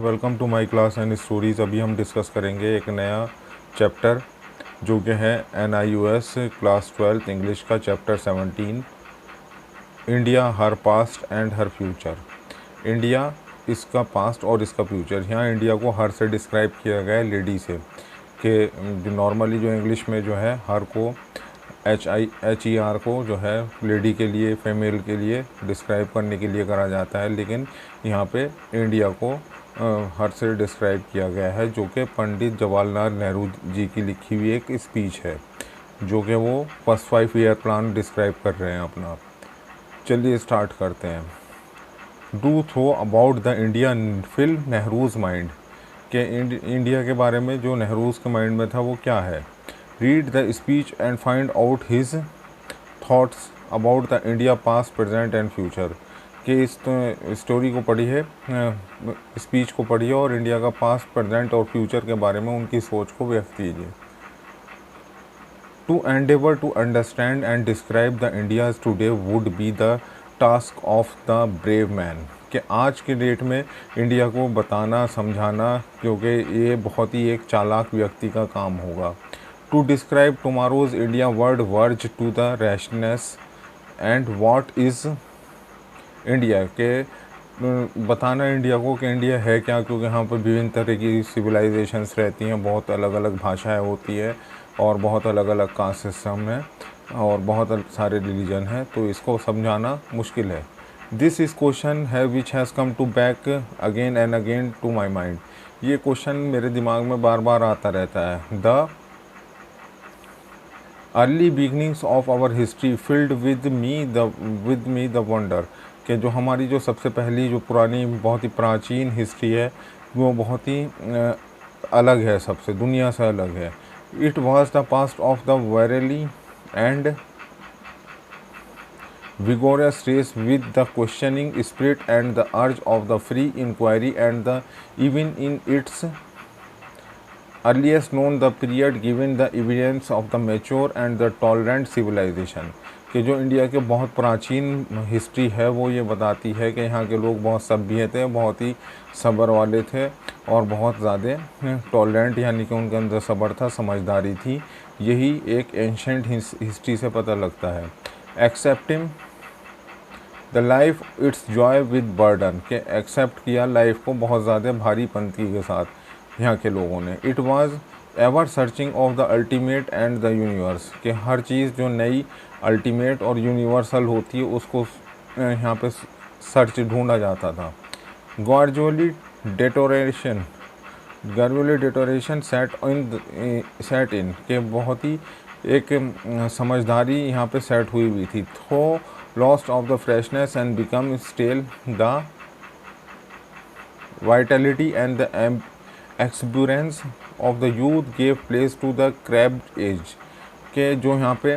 Welcome to my class and stories. अभी हम discuss करेंगे एक नया चैप्टर जो कि है NIOS क्लास 12 इंग्लिश का chapter 17, India her past and her future. India, इसका पास्ट और इसका फ्यूचर। यहाँ इंडिया को हर से डिस्क्राइब किया गया है लेडी से, कि नॉर्मली जो इंग्लिश में जो है हर को HER को जो है लेडी के लिए, फीमेल के लिए डिस्क्राइब करने के लिए करा जाता है, लेकिन यहाँ पे इंडिया को हर से डिस्क्राइब किया गया है, जो कि पंडित जवाहरलाल नेहरू जी की लिखी हुई एक स्पीच है, जो कि वो फर्स्ट 5 ईयर प्लान डिस्क्राइब कर रहे हैं अपना। चलिए स्टार्ट करते हैं। Do throw about the Indian film Nehru's mind, कि इंडिया के बारे में जो नेहरूज़ के माइंड में था वो क्या है। Read the speech and find out his thoughts about the India past, present and future. कि इस स्टोरी को पढ़िए, स्पीच को पढ़िए और इंडिया का पास्ट, प्रेजेंट और फ्यूचर के बारे में उनकी सोच को व्यक्त कीजिए। To endeavour to understand and describe the India's today would be the task of the brave man, कि आज के डेट में इंडिया को बताना, समझाना, क्योंकि ये बहुत ही एक चालाक व्यक्ति का काम होगा। To describe tomorrow's India word words to the rashness and what is India, के बताना इंडिया को कि इंडिया है क्या, क्योंकि यहाँ पर विभिन्न तरह की सिविलाइजेशंस रहती हैं, बहुत अलग अलग भाषाएं होती है और बहुत अलग अलग कास्ट सिस्टम है और बहुत सारे रिलीजन हैं, तो इसको समझाना मुश्किल है। दिस इज़ क्वेश्चन है which has come to back again and again to my mind, ये क्वेश्चन मेरे दिमाग में बार बार आता रहता है। The early beginnings of our history filled with me the wonder, कि जो हमारी जो सबसे पहली जो पुरानी बहुत ही प्राचीन हिस्ट्री है वो बहुत ही अलग है, सबसे दुनिया से अलग है। It was the past of the वेरली and vigorous race with the questioning spirit and the urge of the free inquiry, and the even in its earliest known the period given the evidence of the mature and the tolerant civilization, कि जो India के बहुत प्राचीन history है वो ये बताती है कि यहाँ के लोग बहुत सभ्य थे, बहुत ही सब्र वाले थे और बहुत ज़्यादा टॉलरेंट, यानी कि उनके अंदर सब्र था, समझदारी थी। यही एक एंशेंट हिस्ट्री से पता लगता है। Accepting the life it's Joy with burden, के एक्सेप्ट किया लाइफ को बहुत ज़्यादा भारीपंती के साथ यहाँ के लोगों ने। It was ever searching of the ultimate and the universe, कि हर चीज़ जो नई, अल्टीमेट और यूनिवर्सल होती है उसको यहाँ पे सर्च ढूंढा जाता था। ग्रेजुअली डेटोरेशन सेट इन, के बहुत ही एक समझदारी यहाँ पे सेट हुई हुई थी। थो lost of the freshness and become stale, the vitality and the exuberance of the youth gave place to the crabbed age, के जो यहाँ पे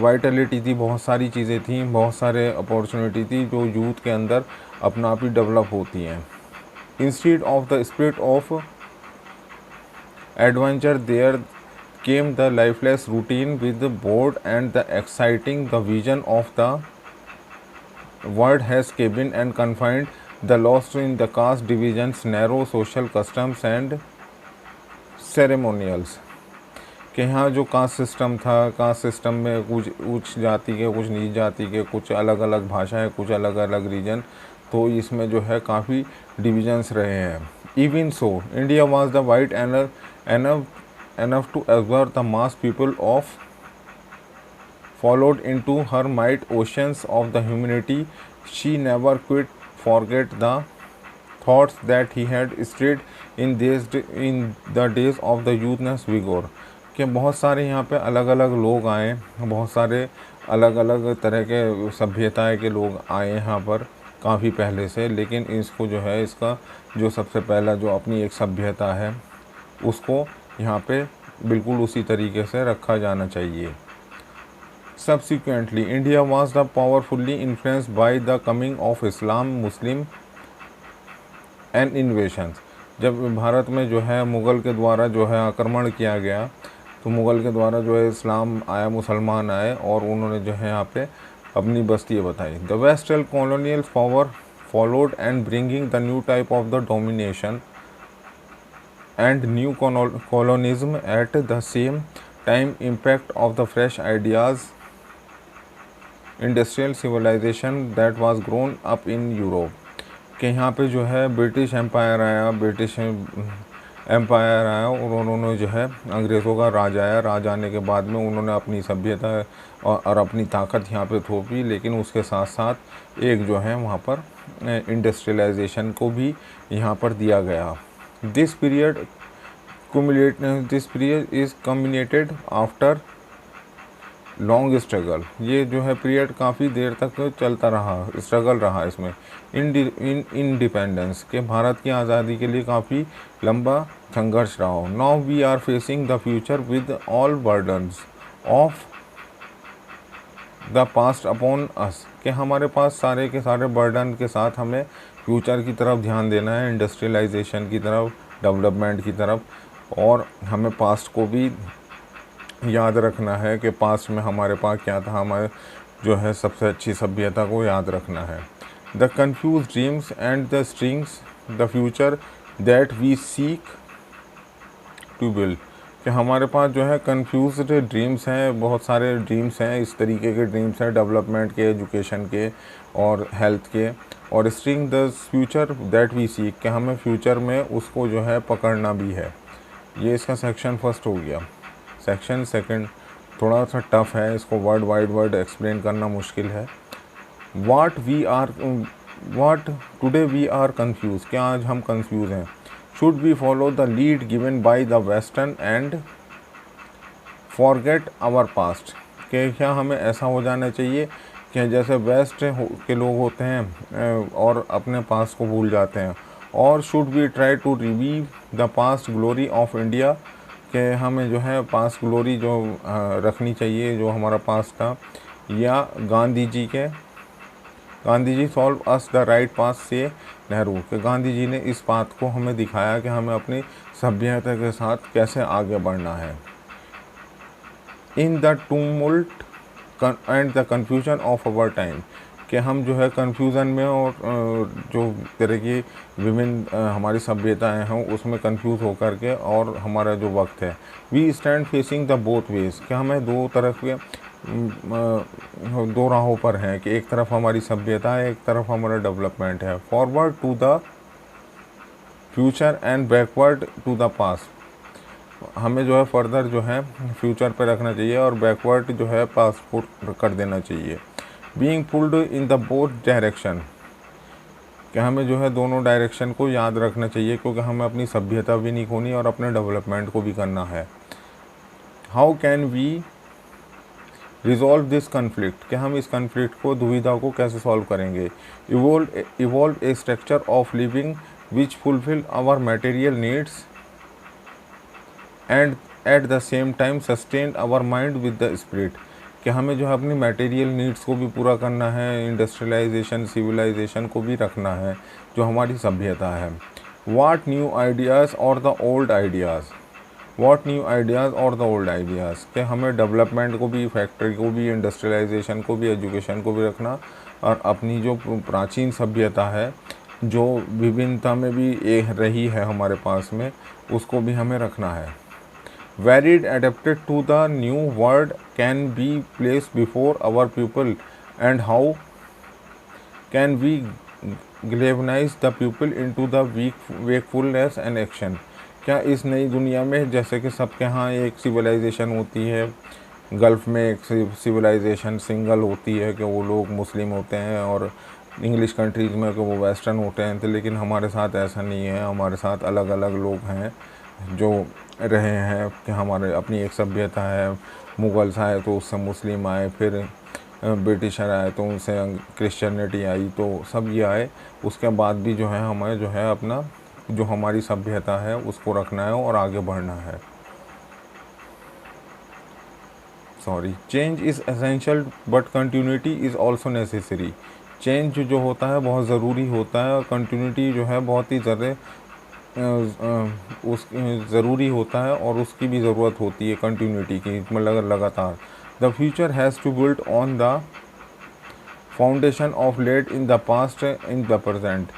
वाइटलिटी थी, बहुत सारी चीज़ें थी, बहुत सारे अपॉर्चुनिटी थी जो यूथ के अंदर अपना आप ही डेवलप होती हैं। Instead of the spirit of adventure there came the lifeless routine with the bored and the exciting, the vision of the world has cabin and confined the lost in the caste divisions, narrow social customs and ceremonials, कि यहाँ जो caste system था, caste system में कुछ उच्च जाति के, कुछ नीच जाति के, कुछ अलग अलग भाषाएं, कुछ अलग अलग रीजन, तो इसमें जो है काफ़ी डिविजन्स रहे हैं। Even so India was the white enough to absorb the mass people of followed into her might oceans of the humanity. She never quit forget the thoughts that he had stirred in the days of the youthness vigor, कि बहुत सारे यहाँ पे अलग अलग लोग आए, बहुत सारे अलग अलग तरह के सभ्यताएं के लोग आए यहाँ पर काफ़ी पहले से, लेकिन इसको जो है, इसका जो सबसे पहला जो अपनी एक सभ्यता है उसको यहाँ पे बिल्कुल उसी तरीके से रखा जाना चाहिए। Subsequently, India was the powerfully influenced by the coming of Islam, Muslim and invasions. जब भारत में जो है मुग़ल के द्वारा जो है आक्रमण किया गया, तो मुग़ल के द्वारा जो है इस्लाम आया, मुसलमान आए और उन्होंने जो है यहाँ पे अपनी बस्तियाँ बताई। The western colonial power followed and bringing the new type of the domination and new colonism at the same time. Impact of the fresh ideas industrial civilisation that was grown up in Europe, के यहाँ पे जो है British empire आया और उन्होंने जो है अंग्रेज़ों का राज आया। राज आने के बाद में उन्होंने अपनी सभ्यता और अपनी ताकत यहाँ पे थोपी, लेकिन उसके साथ साथ एक जो है वहाँ पर इंडस्ट्रियलाइजेशन को भी यहाँ पर दिया गया। This period is culminated after long struggle. ये जो है पीरियड काफ़ी देर तक चलता रहा, स्ट्रगल रहा इसमें। इंडिपेंडेंस के भारत की आज़ादी के लिए काफ़ी लंबा संघर्ष रहा हो। Now we are facing the future with all burdens of the past upon us, कि हमारे पास सारे के सारे बर्डन के साथ हमें फ्यूचर की तरफ ध्यान देना है, इंडस्ट्रियलाइजेशन की तरफ, डेवलपमेंट की तरफ, और हमें पास्ट को भी याद रखना है कि पास्ट में हमारे पास क्या था, हमारे जो है सबसे अच्छी सभ्यता को याद रखना है। The confuse dreams and the strings the future that we seek to build, कि हमारे पास जो है कन्फ्यूज ड्रीम्स हैं, बहुत सारे ड्रीम्स हैं, इस तरीके के ड्रीम्स हैं डेवलपमेंट के, एजुकेशन के और हेल्थ के, और string the future that we seek, कि हमें फ्यूचर में उसको जो है पकड़ना भी है। ये इसका सेक्शन फर्स्ट हो गया। सेक्शन सेकंड थोड़ा सा टफ है, इसको वर्ड एक्सप्लेन करना मुश्किल है। What today we are confuse, क्या आज हम कन्फ्यूज़ हैं। Should we follow the lead given by the western and forget our past, कि क्या हमें ऐसा हो जाना चाहिए कि जैसे वेस्ट के लोग होते हैं और अपने पास्ट को भूल जाते हैं। और should we try to revive the past glory of India, कि हमें जो है पास्ट ग्लोरी जो रखनी चाहिए, जो हमारा पास्ट था। या Gandhi ji solve us the right path से नेहरू, कि गांधी जी ने इस बात को हमें दिखाया कि हमें अपनी सभ्यता के साथ कैसे आगे बढ़ना है। In the tumult and the confusion of our time, कि हम जो है कन्फ्यूज़न में और जो तरह की विभिन्न हमारी सभ्यताएं हैं उसमें कंफ्यूज होकर के, और हमारा जो वक्त है। We stand facing the both ways, कि हमें दो तरफ के दो राहों पर हैं, कि एक तरफ हमारी सभ्यता है, एक तरफ हमारा डेवलपमेंट है। Forward to the future and backward to the past, हमें जो है फर्दर जो है फ्यूचर पे रखना चाहिए और बैकवर्ड जो है पास्ट को कर देना चाहिए। Being pulled in the both direction, कि हमें जो है दोनों डायरेक्शन को याद रखना चाहिए, क्योंकि हमें अपनी सभ्यता भी नहीं खोनी और अपने डेवलपमेंट को भी करना है। How can we resolve this conflict, कि हम इस कन्फ्लिक्ट को, दुविधा को कैसे सॉल्व करेंगे। Evolve a structure of living which fulfil our material needs and at the same time sustain our mind with the spirit, कि हमें जो है अपनी मटेरियल नीड्स को भी पूरा करना है, इंडस्ट्रियलाइजेशन सिविलाइजेशन को भी रखना है, जो हमारी सभ्यता है। व्हाट न्यू आइडियाज़ और द ओल्ड आइडियाज़, कि हमें डेवलपमेंट को भी, फैक्ट्री को भी, इंडस्ट्रियलाइजेशन को भी, एजुकेशन को भी रखना, और अपनी जो प्राचीन सभ्यता है जो विभिन्नता में भी रही है हमारे पास में, उसको भी हमें रखना है। Varied adapted to the new world can be placed before our people, and how can we galvanize the people into the wakefulness and action, क्या इस नई दुनिया में, जैसे कि सबके यहाँ एक सिविलाइजेशन होती है, गल्फ़ में एक सिविलाइजेशन सिंगल होती है कि वो लोग मुस्लिम होते हैं, और इंग्लिश कंट्रीज़ में कि वो वेस्टर्न होते हैं, तो लेकिन हमारे साथ ऐसा नहीं है। हमारे साथ अलग अलग लोग हैं जो रहे हैं, कि हमारे अपनी एक सभ्यता है। मुग़ल्स आए तो उससे मुस्लिम आए, फिर ब्रिटिशर आए तो उनसे क्रिश्चियनिटी आई, तो सब ये आए। उसके बाद भी जो है हमें जो है अपना जो हमारी सभ्यता है उसको रखना है और आगे बढ़ना है। Change is essential but continuity is also necessary, change जो होता है बहुत ज़रूरी होता है, और कंटिन्यूटी जो है बहुत ही ज़्यादा ज़रूरी होता है, और उसकी भी ज़रूरत होती है कंटिन्यूटी की, मतलब लगातार। The future has to build on the foundation of late in the past in the present.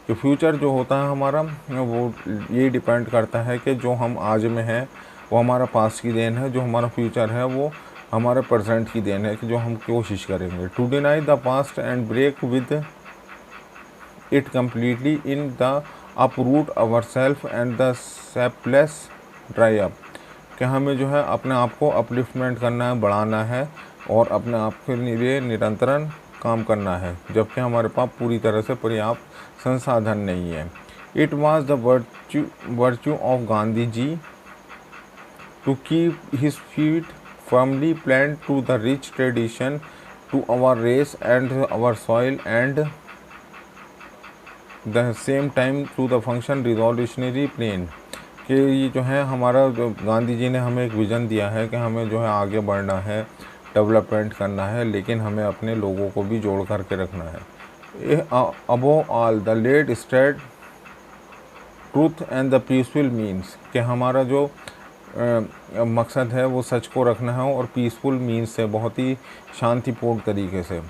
कि फ्यूचर जो होता है हमारा वो ये डिपेंड करता है कि जो हम आज में हैं वो हमारा पास्ट की देन है, जो हमारा फ्यूचर है वो हमारे प्रेजेंट की देन है कि जो हम कोशिश करेंगे। To deny the past and break with it completely in the uproot our self and the sapless dry up. कि हमें जो है अपने आप को अपलिफ्टमेंट करना है, बढ़ाना है और अपने आप के लिए निरंतरन काम करना है, जबकि हमारे पास पूरी तरह से पर्याप्त संसाधन नहीं है। It was the virtue of Gandhi ji to keep his feet firmly plant to the rich tradition to our race and our soil and the same time to the function revolutionary plane. कि ये जो है हमारा जो गांधी जी ने हमें एक विज़न दिया है कि हमें जो है आगे बढ़ना है, डेवलपमेंट करना है, लेकिन हमें अपने लोगों को भी जोड़ करके रखना है। Above all the late state truth and the peaceful means. कि हमारा जो मकसद है वो सच को रखना है और पीसफुल मीन्स से, बहुत ही शांतिपूर्ण तरीके से।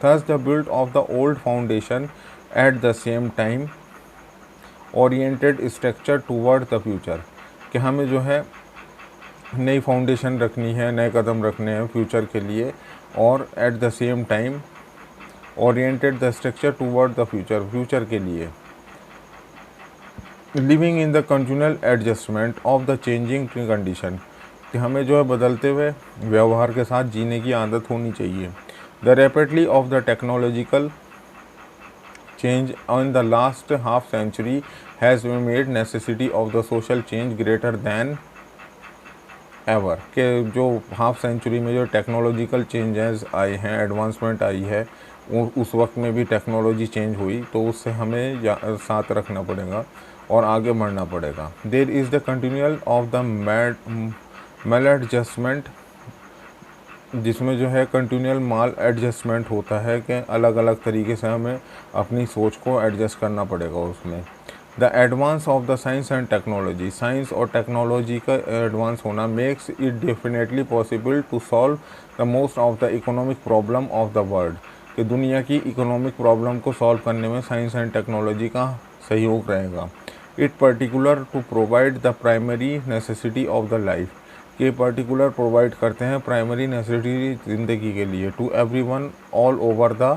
Thus the build of the old foundation eight the same time oriented structure toward the future. कि हमें जो है नई फाउंडेशन रखनी है, नए कदम रखने हैं फ्यूचर के लिए, और eight the same time oriented the structure toward the future, future के लिए। Living in the continual adjustment of the changing condition. कि हमें जो है बदलते हुए व्यवहार के साथ जीने की आदत होनी चाहिए। The rapidly of the technological change in the last half century has made necessity of the social change greater than ever। के जो हाफ सेंचुरी में जो टेक्नोलॉजिकल चेंजेस आए हैं, एडवांसमेंट आई है, उस वक्त में भी टेक्नोलॉजी चेंज हुई, तो उससे हमें साथ रखना पड़ेगा और आगे बढ़ना पड़ेगा। There is the continual of the mail adjustment, जिसमें जो है कंटिन्यूअल माल एडजस्टमेंट होता है कि अलग अलग तरीके से हमें अपनी सोच को एडजस्ट करना पड़ेगा उसमें। The advance of the science and technology, science और टेक्नोलॉजी का एडवांस होना makes it definitely possible to solve the most of the economic problem of the world. कि दुनिया की इकोनॉमिक प्रॉब्लम को सॉल्व करने में साइंस एंड टेक्नोलॉजी का सहयोग रहेगा। It particular to provide the primary necessity of the life. के पर्टिकुलर प्रोवाइड करते हैं प्राइमरी नेसेसिटी ज़िंदगी के लिए, to everyone all over the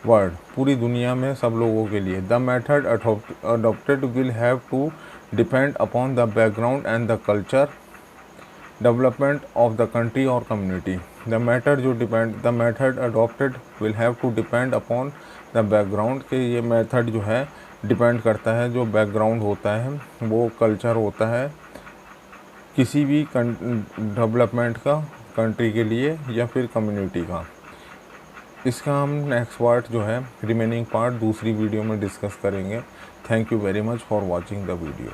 world, पूरी दुनिया में सब लोगों के लिए। The method adopted will have to depend upon the background and the culture development of the country और community. The method adopted will have to depend upon the background. के ये मेथड जो है डिपेंड करता है, जो बैकग्राउंड होता है वो कल्चर होता है किसी भी डेवलपमेंट का, कंट्री के लिए या फिर कम्युनिटी का। इसका हम नेक्स्ट पार्ट जो है, रिमेनिंग पार्ट दूसरी वीडियो में डिस्कस करेंगे। Thank you very much for watching the video.